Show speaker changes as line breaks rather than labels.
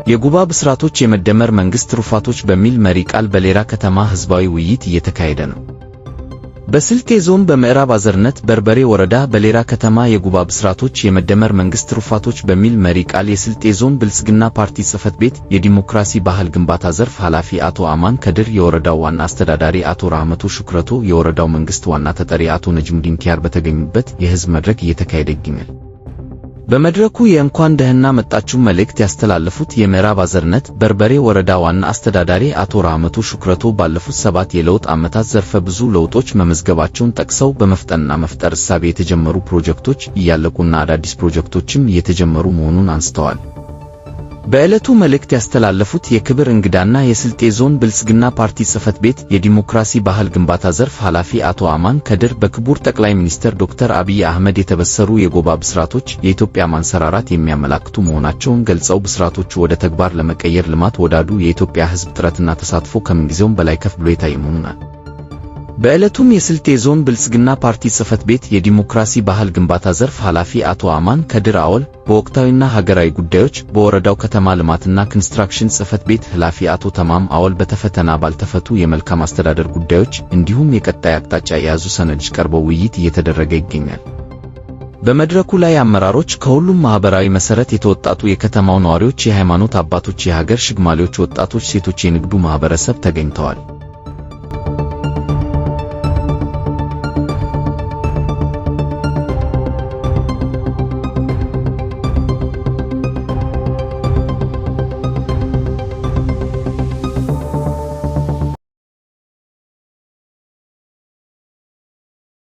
የጉባ ብስራቶች የመደመር መንግስት ትሩፋቶች በሚል መሪ ቃል በሌራ ከተማ ህዝባዊ ውይይት እየተካሄደ ነው። በስልጤ ዞን በምዕራብ አዘርነት በርበሬ ወረዳ በሌራ ከተማ የጉባ ብስራቶች የመደመር መንግስት ትሩፋቶች በሚል መሪ ቃል የስልጤ ዞን ብልጽግና ፓርቲ ጽሕፈት ቤት የዲሞክራሲ ባህል ግንባታ ዘርፍ ኃላፊ አቶ አማን ከድር፣ የወረዳው ዋና አስተዳዳሪ አቶ ራህመቱ ሹክረቶ፣ የወረዳው መንግስት ዋና ተጠሪ አቶ ነጅሙዲን ኪያር በተገኙበት የህዝብ መድረክ እየተካሄደ ይገኛል። በመድረኩ የእንኳን ደህና መጣችሁ መልእክት ያስተላለፉት የምዕራብ አዘርነት በርበሬ ወረዳ ዋና አስተዳዳሪ አቶ ራህመቱ ሹክረቶ ባለፉት 7 የለውጥ ዓመታት ዘርፈ ብዙ ለውጦች መመዝገባቸውን ጠቅሰው በመፍጠንና መፍጠር እሳቤ የተጀመሩ ፕሮጀክቶች እያለቁና አዳዲስ ፕሮጀክቶችም እየተጀመሩ መሆኑን አንስተዋል። በዕለቱ መልእክት ያስተላለፉት የክብር እንግዳና የስልጤ ዞን ብልጽግና ፓርቲ ጽሕፈት ቤት የዲሞክራሲ ባህል ግንባታ ዘርፍ ኃላፊ አቶ አማን ከድር በክቡር ጠቅላይ ሚኒስትር ዶክተር አብይ አህመድ የተበሰሩ የጉባ ብስራቶች የኢትዮጵያ ማንሰራራት የሚያመላክቱ መሆናቸውን ገልጸው ብስራቶቹ ወደ ተግባር ለመቀየር ልማት ወዳዱ የኢትዮጵያ ሕዝብ ጥረትና ተሳትፎ ከምንጊዜውም በላይ ከፍ ብሎ የታየ መሆኑን በዕለቱም የስልጤ ዞን ብልጽግና ፓርቲ ጽሕፈት ቤት የዲሞክራሲ ባህል ግንባታ ዘርፍ ኃላፊ አቶ አማን ከድር አወል በወቅታዊና ሀገራዊ ጉዳዮች በወረዳው ከተማ ልማትና ኮንስትራክሽን ጽሕፈት ቤት ኃላፊ አቶ ተማም አወል በተፈተና ባልተፈቱ የመልካም አስተዳደር ጉዳዮች እንዲሁም የቀጣይ አቅጣጫ የያዙ ሰነዶች ቀርበው ውይይት እየተደረገ ይገኛል። በመድረኩ ላይ አመራሮች፣ ከሁሉም ማህበራዊ መሰረት የተወጣጡ የከተማው ነዋሪዎች፣ የሃይማኖት አባቶች፣ የሀገር ሽማግሌዎች፣ ወጣቶች፣ ሴቶች፣ የንግዱ ማህበረሰብ ተገኝተዋል።